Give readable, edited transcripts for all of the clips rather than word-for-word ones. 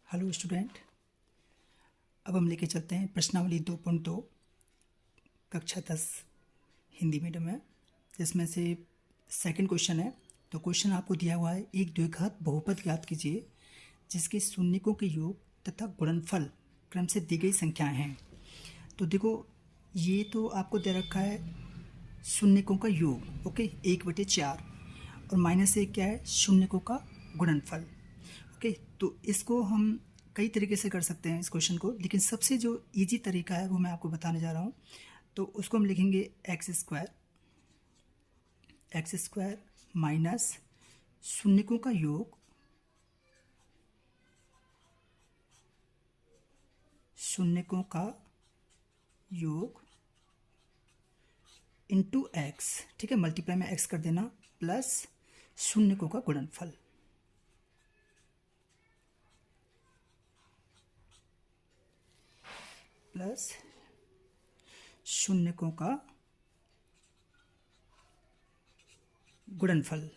Hello student, अब हम लेके चलते हैं प्रश्नावली 2.2 कक्षा 10 हिंदी मीडियम में, जिसमें से सेकंड क्वेश्चन है। तो क्वेश्चन आपको दिया हुआ है, एक द्विघात बहुपद ज्ञात कीजिए जिसके शून्यकों के योग तथा गुणनफल क्रम से दी गई संख्याएं हैं। तो देखो, ये तो आपको दे रखा है शून्यकों का योग, ओके, 1/4, और माइनस एक क्या है, शून्यकों का गुणनफल। ओके, तो इसको हम कई तरीके से कर सकते हैं इस क्वेश्चन को, लेकिन सबसे जो इजी तरीका है वो मैं आपको बताने जा रहा हूँ। तो उसको हम लिखेंगे एक्स स्क्वायर माइनस शून्यकों का योग, शून्यकों का योग इंटू एक्स, ठीक है, मल्टीप्लाई में एक्स कर देना, प्लस शून्यकों का गुणनफल। प्लस शून्यकों का गुणनफल।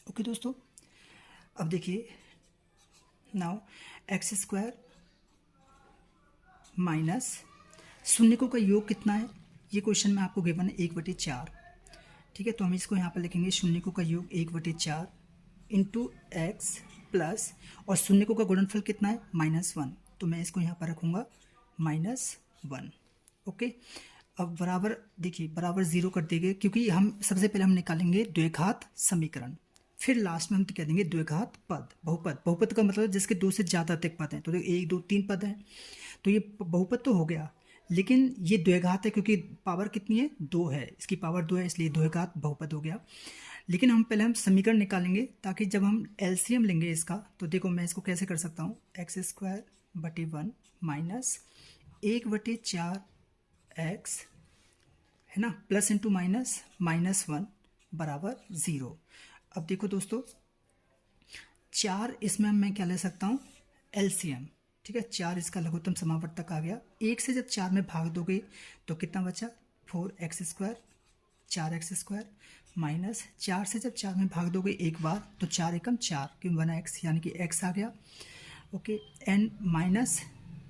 ओके दोस्तों, अब देखिए, नाउ एक्स स्क्वायर माइनस शून्यकों का योग कितना है, ये क्वेश्चन में आपको गिवन है 1/4, ठीक है। तो हम इसको यहाँ पर लिखेंगे शून्यकों का योग 1/4 इंटू एक्स प्लस, और शून्यकों का गुणनफल कितना है, -1, तो मैं इसको यहाँ पर रखूँगा -1। ओके, अब बराबर, देखिए बराबर 0 कर देंगे, क्योंकि हम सबसे पहले हम निकालेंगे द्विघात समीकरण, फिर लास्ट में हम कह देंगे द्विघात पद। बहुपद का मतलब जिसके 2 से ज़्यादा अधिक पद हैं। तो 1 2 3 पद हैं, तो ये बहुपद तो हो गया, लेकिन ये द्विघात है क्योंकि पावर कितनी है, 2 है, इसकी पावर 2 है, इसलिए द्विघात बहुपद हो गया। लेकिन हम पहले समीकरण निकालेंगे, ताकि जब हम एलसीएम लेंगे इसका, तो देखो मैं इसको कैसे कर सकता हूँ, x²/1 माइनस 1/4 x, है ना, प्लस इंटू माइनस -1 बराबर 0। अब देखो दोस्तों, 4 इसमें मैं क्या ले सकता हूँ, एलसीएम, ठीक है। 4 इसका लघुत्तम समावर्तक आ गया। 1 से जब 4 में भाग दोगे तो कितना बचा, 4x² 4x² माइनस 4 से जब 4 में भाग दोगे एक बार तो 4 एकम 4, क्यों 1x, यानी कि x आ गया। ओके, एन माइनस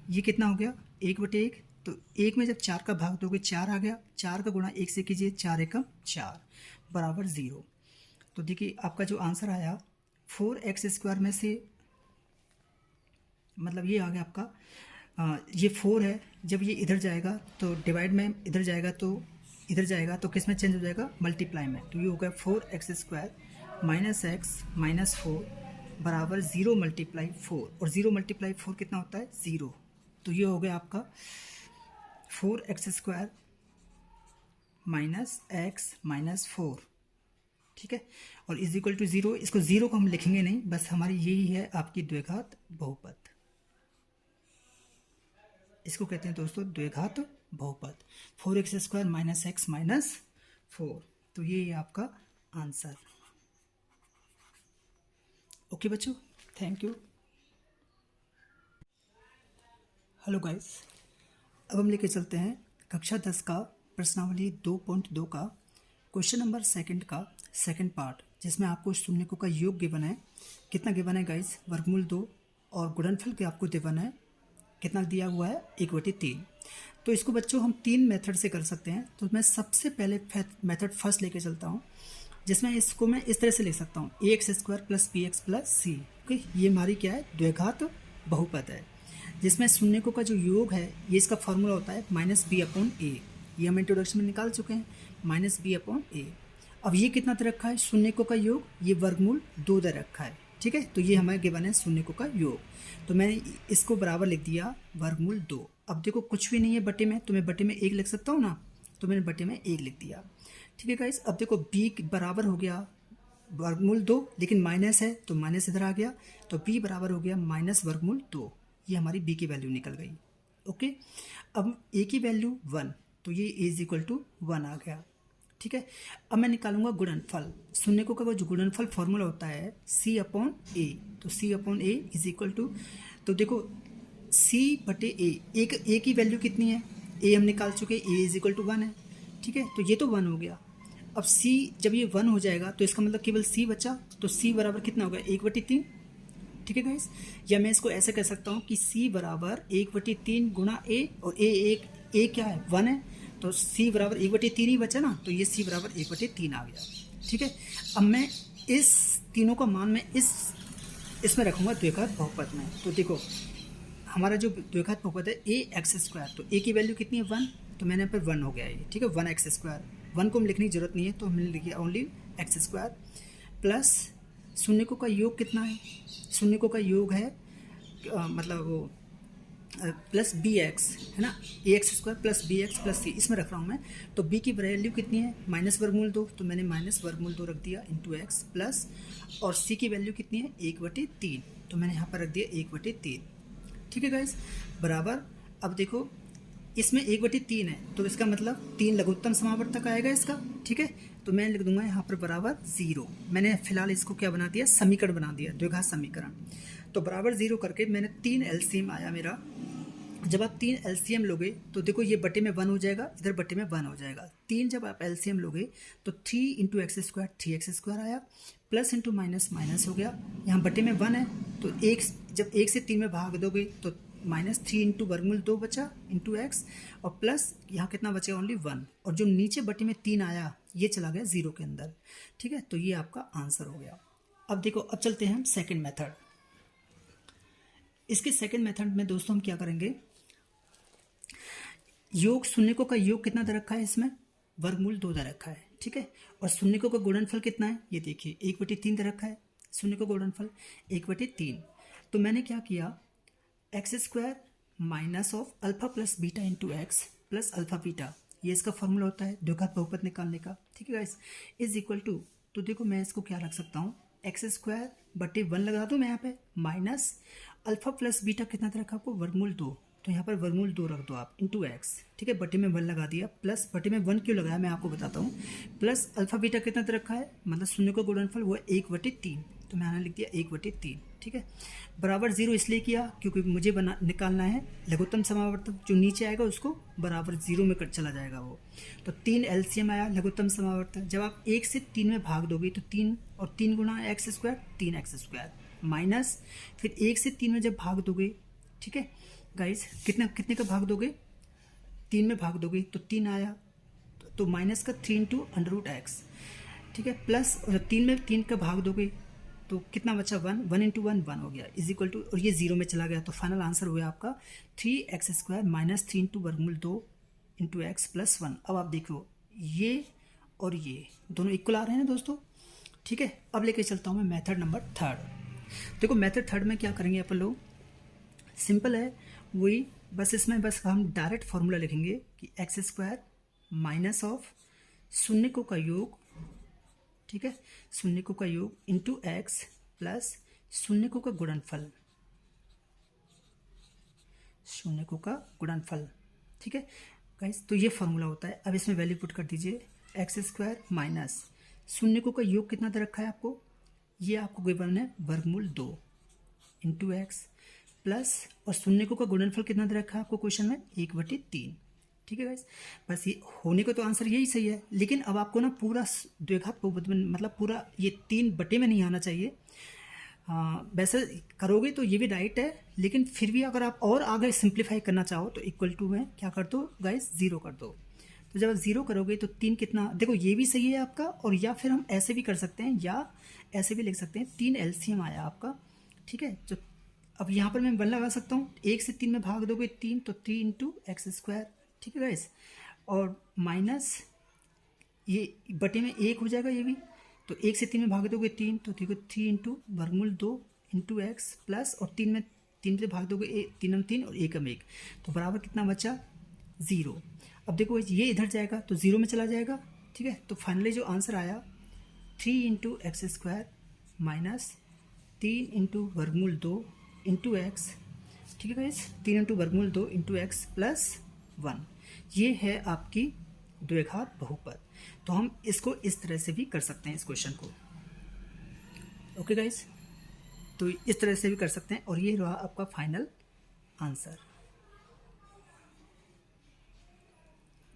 ये कितना हो गया, 1/1, तो 1 में जब 4 का भाग दोगे 4 आ गया, 4 का गुणा 1 से कीजिए, 4 एकम 4 बराबर 0। तो देखिए आपका जो आंसर आया 4x² में से, मतलब ये आ गया आपका, ये 4 है, जब ये इधर जाएगा तो डिवाइड में इधर जाएगा, तो इधर जाएगा तो किस में चेंज हो जाएगा, मल्टीप्लाई में। तो ये हो गया 4x² माइनस x माइनस 4 बराबर 0 मल्टीप्लाई 4, और 0 मल्टीप्लाई 4 कितना होता है, 0। तो ये हो गया आपका 4x² माइनस x माइनस 4, ठीक है, और इज इक्वल टू 0। इसको 0 को हम लिखेंगे नहीं, बस हमारी यही है आपकी द्विघात बहुपद, इसको कहते हैं दोस्तों द्विघात बहुपद, 4x² माइनस x माइनस 4। तो ये है आपका आंसर। ओके बच्चों, थैंक यू। हेलो गाइस, अब हम लेके चलते हैं कक्षा 10 का प्रश्नावली 2.2 का क्वेश्चन नंबर सेकंड का सेकंड पार्ट, जिसमें आपको शून्यकों का योग गिवन है। कितना गिवन है गाइस, वर्गमूल 2, और गुणनफल के आपको गिवन है, कितना दिया हुआ है, 1/3। तो इसको बच्चों हम 3 मेथड से कर सकते हैं। तो मैं सबसे पहले मेथड फर्स्ट लेके चलता हूँ, जिसमें इसको मैं इस तरह से लिख सकता हूँ, ax² + bx + c। ओके, ये हमारी क्या है, द्विघात बहुपद है, जिसमें शून्यकों का जो योग है, ये इसका फॉर्मूला होता है -b/a। ये हम इंट्रोडक्शन में निकाल चुके हैं, -b/a। अब ये कितना दे रखा है, शून्यकों का योग, ये वर्गमूल 2 दे रखा है, ठीक है। तो ये हमारे गिवन है शून्यकों का योग, तो मैंने इसको बराबर लिख दिया वर्गमूल 2। अब देखो कुछ भी नहीं है बटे में, तो मैं बटे में 1 लिख सकता हूँ ना, तो मैंने बटे में 1 लिख दिया, ठीक है गाइस। अब देखो b बराबर हो गया वर्गमूल 2, लेकिन माइनस है तो माइनस इधर आ गया, तो b बराबर हो गया -वर्गमूल 2। ये हमारी b की वैल्यू निकल गई। ओके, अब a की वैल्यू 1, तो ये a = 1 आ गया, ठीक है। अब मैं निकालूंगा गुणनफल। शून्यकों का जो गुणनफल फॉर्मूला होता है c/a, तो c/a इज इक्वल टू, तो देखो c/a, a की वैल्यू कितनी है, a हम निकाल चुके, a = 1 है, ठीक है। तो ये तो 1 हो गया। अब c जब ये 1 हो जाएगा तो इसका मतलब केवल c बचा, तो c बराबर कितना होगा 1/3। ठीक है गाइस, या मैं इसको ऐसे कह सकता हूँ कि c बराबर 1/3 गुणा a, और a क्या है 1 है, तो c बराबर 1/3 ही बचा ना, तो ये c बराबर 1/3 आ गया। ठीक है, अब मैं इस तीनों का मान मैं इसमें रखूँगा द्विघात बहुपद में। तो देखो हमारा जो द्विघात बहुपद है ए एक्स स्क्वायर, तो ए की वैल्यू कितनी है 1, तो मैंने यहाँ पर 1 हो गया ये। ठीक है, 1x², 1 को हम लिखने की जरूरत नहीं है, तो हमने लिखा ओनली x² प्लस शून्यकों का योग कितना है, शून्यकों का योग है मतलब वो प्लस बी एक्स है ना, ax² plus b x plus c, इसमें रख रहा हूँ मैं। तो b की वैल्यू कितनी है -√2, तो मैंने -√2 रख दिया इंटू एक्स प्लस, और c की वैल्यू कितनी है 1/3, तो मैंने यहाँ पर रख दिया 1/3। ठीक है गाइस, बराबर। अब देखो इसमें 1/3 है, तो इसका मतलब 3 लघुत्तम समावर्तक आएगा इसका। ठीक है, तो मैं लिख दूंगा यहाँ पर बराबर 0। मैंने फिलहाल इसको क्या बना दिया, समीकरण बना दिया, द्विघात समीकरण। तो बराबर 0 करके मैंने 3 एलसीएम आया मेरा। जब आप 3 एलसीएम लोगे तो देखो ये बटे में 1 हो जाएगा, इधर बटे में 1 हो जाएगा। 3 जब आप एलसीएम लोगे तो 3 × x² 3x² आया, प्लस इंटू माइनस माइनस हो गया, यहाँ बटे में 1 है, तो जब 1 से 3 में भाग दोगे तो -3 × √2 बचा इंटू एक्स, और प्लस यहाँ कितना बचा ओनली 1, और जो नीचे बटे में 3 आया ये चला गया 0 के अंदर। ठीक है, तो ये आपका आंसर हो गया। अब देखो, अब चलते हैं हम सेकेंड मेथड। इसके सेकेंड मेथड में दोस्तों हम क्या करेंगे, योग शून्यकों का योग कितना दे रखा है इसमें, √2 दे रखा है। ठीक है, और शून्यकों का गुणनफल कितना है, ये देखिए 1/3 दे रखा है, शून्यकों का गुणनफल 1/3। तो मैंने क्या किया, x² minus of alpha plus beta into x plus alpha beta, ये इसका फॉर्मूला होता है द्विघात बहुपद निकालने का। ठीक है गाइस, इज इक्वल टू, तो देखो मैं इसको क्या रख सकता हूँ, x² बटे 1 लगा दूँ मैं यहाँ पे, माइनस अल्फा प्लस बीटा कितना दे रखा आपको √2, तो यहाँ पर √2 रख दो आप इंटू एक्स। ठीक है, बटे में 1 लगा दिया, प्लस बटे में 1 क्यों लगाया मैं आपको बताता हूँ, प्लस अल्फा बीटा कितना दे रखा है, मतलब शून्य का गुणनफल वो 1/3, तो मैंने लिख दिया 1/3। ठीक है, बराबर 0 इसलिए किया क्योंकि मुझे निकालना है लघुत्तम समावर्तक, जो नीचे आएगा उसको बराबर 0 में चला जाएगा वो। तो 3 एलसीएम आया लघुत्तम समावर्तक, जब आप 1 से 3 में भाग दोगे तो 3 और 3 गुणा x², 3x², माइनस फिर 1 से 3 में जब भाग दोगे, ठीक है गाइस, कितने का भाग दोगे, 3 में भाग दोगे तो 3 आया, तो माइनस का 3 × √x। ठीक है, प्लस और 3 में 3 का भाग दोगे तो कितना बचा 1, 1 × 1 1 हो गया, इज इक्वल टू, और ये 0 में चला गया, तो फाइनल आंसर हुआ आपका 3x² minus 3 × √2 into x plus 1। अब आप देखो ये और ये दोनों इक्वल आ रहे हैं दोस्तों। ठीक है, अब लेके चलता हूँ मैं मेथड नंबर 3। देखो मेथड 3 में क्या करेंगे अपन लोग, सिंपल है वही, बस इसमें बस हम डायरेक्ट फॉर्मूला लिखेंगे कि x² माइनस ऑफ शून्यकों का योग, ठीक है, शून्यकों का योग इंटू एक्स प्लस शून्यकों का गुणनफल, शून्यकों का गुणनफल। ठीक है गाइस, तो ये फॉर्मूला होता है। अब इसमें वैल्यू पुट कर दीजिए, x² माइनस शून्यकों का योग कितना दे रखा है आपको, ये आपको गिवन है √2 इंटू एक्स प्लस, और शून्यकों का गुणनफल कितना दे रखा है आपको क्वेश्चन में 1/3। ठीक है गाइस, बस ये होने को तो आंसर यही सही है, लेकिन अब आपको ना पूरा द्विघात बहुपद में मतलब पूरा ये 3 बटे में नहीं आना चाहिए। वैसे करोगे तो ये भी राइट है, लेकिन फिर भी अगर आप और आगे सिंप्लीफाई करना चाहो तो इक्वल टू में क्या कर दो गाइस, 0 कर दो। तो जब आप 0 करोगे तो 3 कितना, देखो ये भी सही है आपका, और या फिर हम ऐसे भी कर सकते हैं, या ऐसे भी लिख सकते हैं, 3 एलसीएम आया आपका। ठीक है, जो अब यहाँ पर मैं 1 लगा सकता हूँ, 1 से 3 में भाग दोगे 3, तो 3 × x²। ठीक है गाइस, और माइनस ये बटे में 1 हो जाएगा ये भी, तो 1 से 3 में भाग दोगे 3, तो देखो 3 × √2 इंटू एक्स प्लस, और 3 से भाग दोगे 3 3 और 1 1, तो बराबर कितना बचा 0। अब देखो ये इधर जाएगा तो 0 में चला जाएगा। ठीक है, तो फाइनली जो आंसर आया 3 × x² माइनस 3 × √2 इंटू एक्स। ठीक है गाइस, 3 × √2 इंटू एक्स प्लस 1, ये है आपकी द्विघात बहुपद। तो हम इसको इस तरह से भी कर सकते हैं इस क्वेश्चन को। ओके गाइस, तो इस तरह से भी कर सकते हैं, और ये रहा आपका final answer.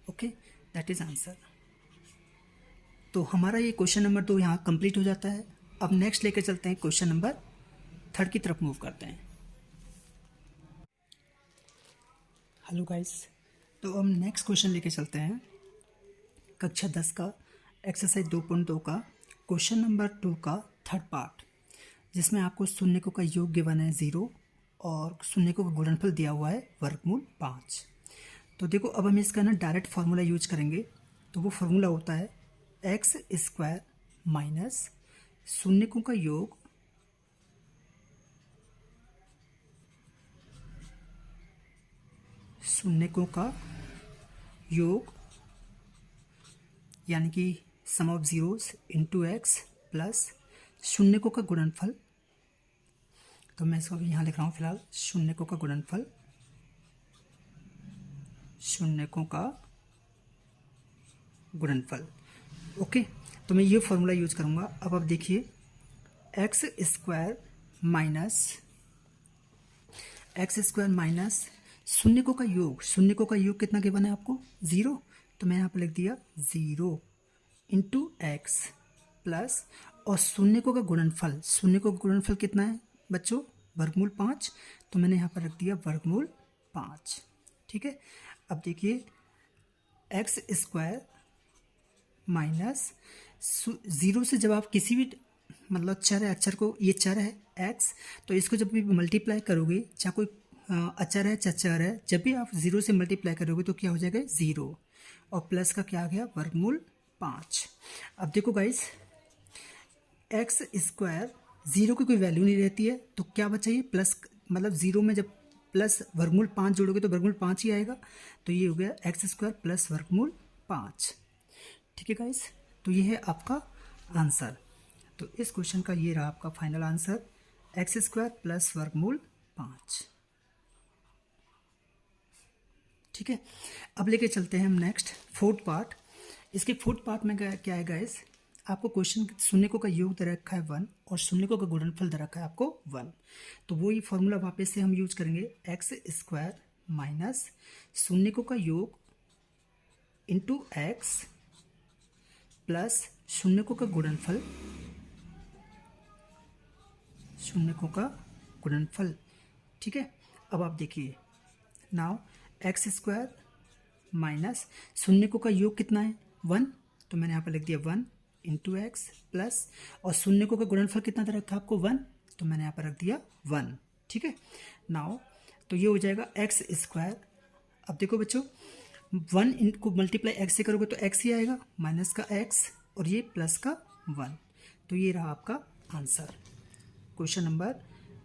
Okay, that is answer. तो हमारा ये क्वेश्चन नंबर 2 यहाँ कंप्लीट हो जाता है। अब नेक्स्ट लेके चलते हैं, क्वेश्चन नंबर 3 की तरफ मूव करते हैं। हेलो गाइस, तो हम नेक्स्ट क्वेश्चन लेके चलते हैं कक्षा 10 का एक्सरसाइज 2.2 का क्वेश्चन नंबर 2 का थर्ड पार्ट, जिसमें आपको शून्यकों का योग गिवन है 0 और शून्यकों का गुणनफल दिया हुआ है वर्गमूल 5। तो देखो, अब हम इसका ना डायरेक्ट फार्मूला यूज करेंगे। तो वो फार्मूला होता है एक्स स्क्वायर माइनस शून्यकों का योग यानी कि sum of zeros into x plus शून्यकों का गुणनफल। तो मैं इसको अभी यहाँ लिख रहा हूँ फिलहाल, शून्यकों का गुणनफल। ओके, तो मैं ये फॉर्मूला यूज करूँगा। अब आप देखिए, एक्स स्क्वायर माइनस शून्यकों का योग कितना गिवन है आपको 0, तो मैं यहाँ पर लिख दिया 0 इंटू एक्स प्लस, और शून्यकों का गुणनफल कितना है बच्चों, वर्गमूल 5, तो मैंने यहाँ पर रख दिया वर्गमूल 5। ठीक है, अब देखिए एक्स स्क्वायर माइनस 0 से जब आप किसी भी मतलब चर है, अक्षर को, ये चर है x, तो इसको जब भी मल्टीप्लाई करोगे, चाहे कोई अक्षर है चाहे चर है, जब भी आप 0 से मल्टीप्लाई करोगे तो क्या हो जाएगा 0, और प्लस का क्या आ गया वर्गमूल 5। अब देखो गाइस, एक्स स्क्वायर 0 की कोई वैल्यू नहीं रहती है, तो क्या बचा ये प्लस, मतलब 0 में जब प्लस वर्गमूल 5 जोड़ोगे तो वर्गमूल 5 ही आएगा। तो ये हो गया एक्स स्क्वायर प्लस वर्गमूल 5। ठीक है गाइस, तो ये है आपका आंसर। तो इस क्वेश्चन का ये रहा आपका final answer, x square plus वर्गमूल 5। ठीक है, अब लेके चलते हैं हम नेक्स्ट फोर्थ पार्ट। इसके फोर्थ पार्ट में क्या है गाइस, आपको क्वेश्चन शून्यकों का योग दे रखा है 1 और शून्यकों का गुणनफल दे रखा है आपको 1। तो वही फॉर्मूला वापस से हम यूज करेंगे, एक्स स्क्वायर माइनस शून्यकों का योग इंटू एक्स प्लस शून्यकों का गुणनफल। ठीक है, अब आप देखिए, नाउ एक्स स्क्वायर माइनस शून्यकों का योग कितना है 1, तो मैंने यहाँ पर लिख दिया 1 इंटू एक्स प्लस, और शून्यकों का गुणनफल कितना दे रखा है आपको 1, तो मैंने यहाँ पर रख दिया 1। ठीक है, नाउ तो ये हो जाएगा एक्स स्क्वायर। अब देखो बच्चों, 1 को मल्टीप्लाई एक्स से करोगे तो एक्स ही आएगा, माइनस का एक्स और ये प्लस का 1। तो ये रहा आपका आंसर क्वेश्चन नंबर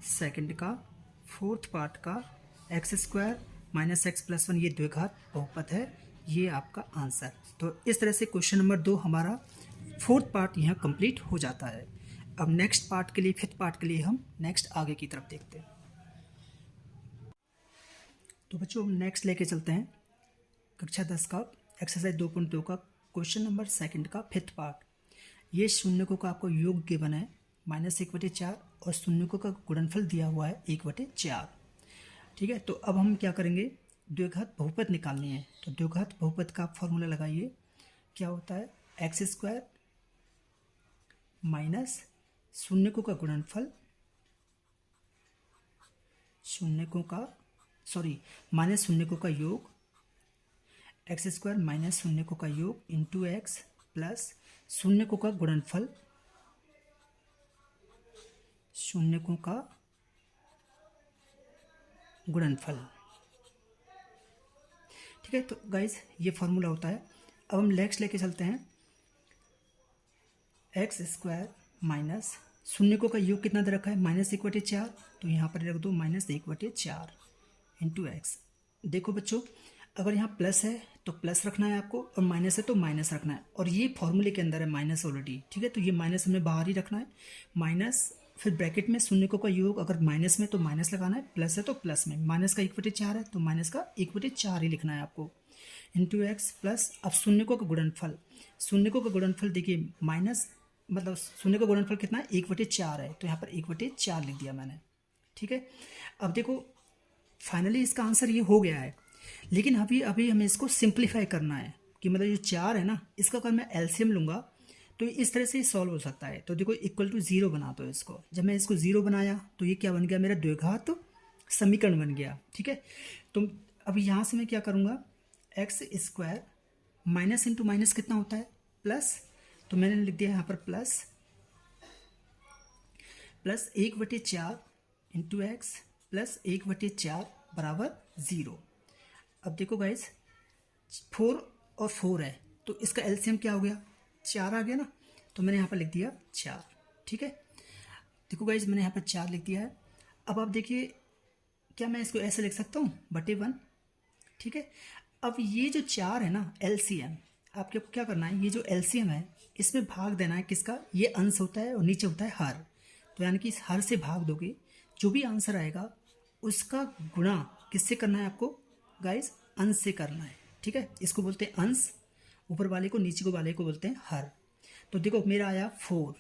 2 का फोर्थ पार्ट का, x square minus x plus 1 ये द्विघात बहुपद है, ये आपका आंसर। तो इस तरह से क्वेश्चन नंबर 2 हमारा फोर्थ पार्ट यहाँ कंप्लीट हो जाता है। अब नेक्स्ट पार्ट के लिए, फिफ्थ पार्ट के लिए हम नेक्स्ट आगे की तरफ देखते हैं। तो बच्चों नेक्स्ट लेके चलते हैं कक्षा 10 का एक्सरसाइज 2.2 का क्वेश्चन नंबर 2 का फिफ्थ पार्ट। ये शून्यकों का आपको योग गिवन है -1/4 और शून्यकों का गुणनफल दिया हुआ है 1/4। ठीक है, तो अब हम क्या करेंगे, द्विघात बहुपद निकालनी है। तो द्विघात बहुपद का फॉर्मूला लगाइए, क्या होता है एक्स स्क्वायर माइनस शून्यकों का गुणनफल, माइनस शून्यकों का योग, एक्स स्क्वायर माइनस शून्यकों का योग इंटू एक्स प्लस शून्यकों का गुणनफल, ठीक है, तो गाइज ये फॉर्मूला होता है। अब हम नेक्स्ट लेके चलते हैं, एक्स स्क्वायर माइनस शून्यकों का योग कितना दे रखा है -1/4, तो यहाँ पर रख दो -1/4 इंटू एक्स। देखो बच्चों, अगर यहाँ प्लस है तो प्लस रखना है आपको, और माइनस है तो माइनस रखना है, और ये फॉर्मूले के अंदर है माइनस ऑलरेडी। ठीक है, तो ये माइनस हमें बाहर ही रखना है, माइनस, फिर ब्रैकेट में शून्यकों का योग, अगर माइनस में तो माइनस लगाना है, प्लस है तो प्लस में, माइनस का 1/4 है तो माइनस का 1/4 ही लिखना है आपको, इंटू एक्स प्लस, अब शून्यकों का गुणनफल देखिए, माइनस मतलब शून्य का गुणनफल कितना है 1/4 है, तो यहाँ पर 1/4 लिख दिया मैंने। ठीक है, अब देखो फाइनली इसका आंसर ये हो गया है, लेकिन अभी हमें इसको सिंप्लीफाई करना है, कि मतलब जो 4 है ना, इसका अगर मैं एलसीएम लूँगा तो इस तरह से सॉल्व हो सकता है। तो देखो इक्वल टू 0 बना दो इसको। जब मैं इसको 0 बनाया तो ये क्या बन गया, मेरा द्विघात समीकरण बन गया। ठीक है, तो अब यहाँ से मैं क्या करूँगा, x square minus into minus कितना होता है, प्लस। तो मैंने लिख दिया यहाँ पर प्लस 1/4 इंटू एक्स प्लस 1/4 बराबर 0। अब देखो गाइज 4 और 4 है तो इसका एलसीएम क्या हो गया, 4 आ गया ना। तो मैंने यहाँ पर लिख दिया 4। ठीक है, देखो गाइज मैंने यहाँ पर 4 लिख दिया है। अब आप देखिए, क्या मैं इसको ऐसे लिख सकता हूँ, /1। ठीक है, अब ये जो 4 है ना एलसीएम, आपको क्या करना है, ये जो एलसीएम है इसमें भाग देना है किसका, ये अंश होता है और नीचे होता है हर। तो यानी कि इस हर से भाग दोगे, जो भी आंसर आएगा उसका गुणा किससे करना है आपको गाइस, अंश से करना है। ठीक है, इसको बोलते हैं अंश, ऊपर वाले को, नीचे को वाले को बोलते हैं हर। तो देखो मेरा आया 4।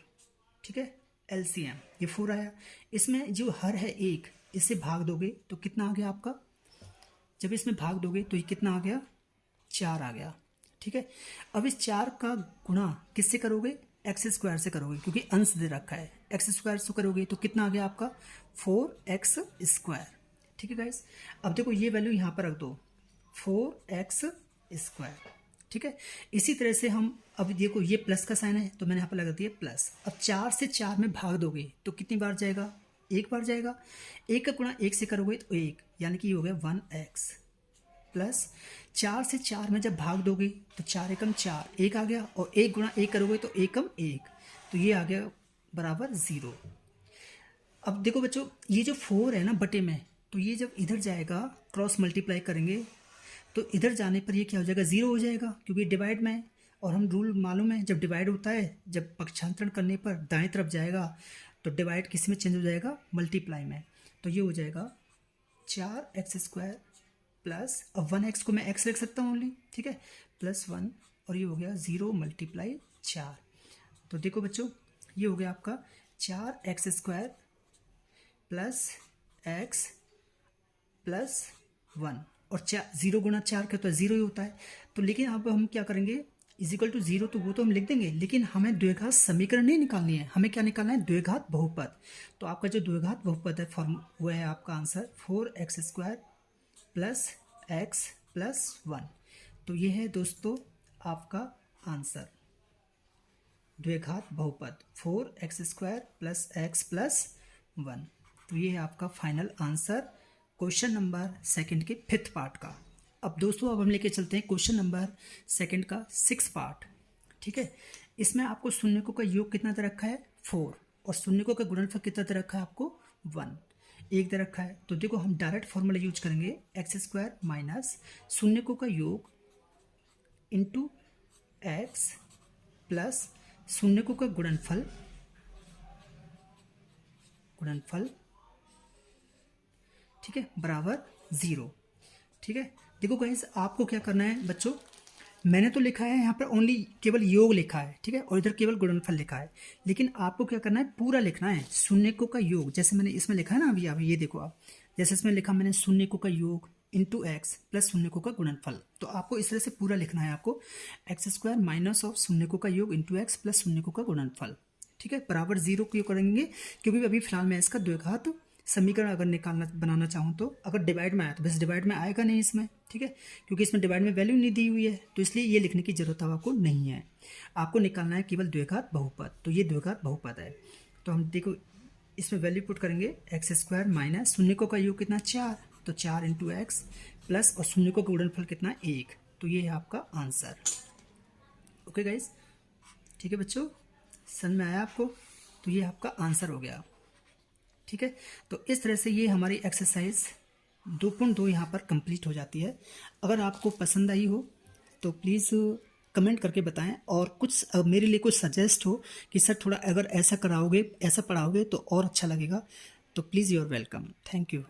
ठीक है, एलसीएम ये 4 आया। इसमें जो हर है 1, इससे भाग दोगे तो कितना आ गया आपका, जब इसमें भाग दोगे तो ये कितना आ गया, 4 आ गया। ठीक है, अब इस 4 का गुणा किससे करोगे, एक्स स्क्वायर से करोगे, क्योंकि अंश दे रखा है। एक्स स्क्वायर से करोगे तो कितना आ गया आपका, 4x स्क्वायर। ठीक है गाइस, अब देखो ये वैल्यू यहाँ पर रख दो, 4x स्क्वायर। ठीक है, इसी तरह से हम, अब देखो ये प्लस का साइन है तो मैंने यहाँ पर लगा दिया प्लस। अब 4 से 4 में भाग दोगे तो कितनी बार जाएगा, 1 बार जाएगा। 1 का गुणा 1 से करोगे तो 1, यानी कि ये हो गया 1x प्लस 4 से 4 में जब भाग दोगे तो 4 एकम 4, 1 आ गया, और 1 गुणा 1 करोगे तो 1 1, तो ये आ गया बराबर 0। अब देखो बच्चों, ये जो 4 है ना बटे में, तो ये जब इधर जाएगा क्रॉस मल्टीप्लाई करेंगे तो इधर जाने पर ये क्या हो जाएगा, 0 हो जाएगा, क्योंकि डिवाइड में है। और हम रूल मालूम है, जब डिवाइड होता है, जब पक्षांतरण करने पर दाएं तरफ जाएगा तो डिवाइड किस में चेंज हो जाएगा, मल्टीप्लाई में। तो ये हो जाएगा 4x स्क्वायर प्लस, अब 1x को मैं x लिख सकता हूँ ओनली। ठीक है, +1, और ये हो गया 0 × 4। तो देखो बच्चों, ये हो गया आपका 4x square plus x plus 1, और 0 गुणा 4 का तो 0 ही होता है। तो लेकिन अब हम क्या करेंगे, = 0, तो वो तो हम लिख देंगे, लेकिन हमें द्विघात समीकरण नहीं निकालनी है, हमें क्या निकालना है, द्विघात बहुपद। तो आपका जो द्विघात बहुपद है फॉर्म, वो है आपका answer 4x square plus x plus 1। तो ये है दोस्तों आपका आंसर, द्विघात बहुपद 4x square plus x plus 1। तो ये है आपका फाइनल आंसर क्वेश्चन नंबर 2 के 5th पार्ट का। अब दोस्तों, अब हम लेके चलते हैं क्वेश्चन नंबर 2 का 6th पार्ट। ठीक है, इसमें आपको शून्यकों का योग कितना दे रखा है, 4, और शून्यकों का गुणनफल कितना दे रखा है आपको, 1, 1 दे रखा है। तो देखो हम डायरेक्ट फॉर्मूला यूज करेंगे, एक्स स्क्वायर माइनस शून्यकों का योग इंटू एक्स प्लस शून्यकों का गुणनफल ठीक है, बराबर 0। ठीक है, देखो गाइस आपको क्या करना है बच्चों, मैंने तो लिखा है यहाँ पर ओनली केवल योग लिखा है। ठीक है, और इधर केवल गुणनफल लिखा है, लेकिन आपको क्या करना है, पूरा लिखना है शून्यकों का योग। जैसे मैंने इसमें लिखा है ना, अभी ये देखो आप, जैसे इसमें लिखा मैंने शून्यकों का योग इंटू एक्स प्लस शून्यकों का गुणनफल। तो आपको इस तरह से पूरा लिखना है, आपको एक्स स्क्वायर माइनस ऑफ शून्यकों का योग इंटू एक्स प्लस शून्यकों का गुणनफल। ठीक है, बराबर 0 क्यों करेंगे, क्योंकि अभी फिलहाल मैं इसका द्विघात समीकरण अगर बनाना चाहूँ तो, अगर डिवाइड में आया तो बस डिवाइड में आएगा नहीं इसमें। ठीक है, क्योंकि इसमें डिवाइड में वैल्यू नहीं दी हुई है, तो इसलिए ये लिखने की जरूरत आपको नहीं है। आपको निकालना है केवल द्विघात बहुपद, तो ये द्विघात बहुपद है। तो हम देखो इसमें वैल्यू पुट करेंगे, एक्स स्क्वायर माइनस शून्यकों का योग कितना, 4, तो 4 इंटू एक्स प्लस, और शून्यकों का गुणनफल कितना, 1। तो ये है आपका आंसर। ओके गाइज, ठीक है बच्चों, समझ में आया आपको, तो ये आपका आंसर हो गया। ठीक है, तो इस तरह से ये हमारी एक्सरसाइज 2.2 यहाँ पर कंप्लीट हो जाती है। अगर आपको पसंद आई हो तो प्लीज़ कमेंट करके बताएं, और कुछ मेरे लिए कुछ सजेस्ट हो कि सर थोड़ा अगर ऐसा कराओगे, ऐसा पढ़ाओगे तो और अच्छा लगेगा, तो please you are welcome. Thank you.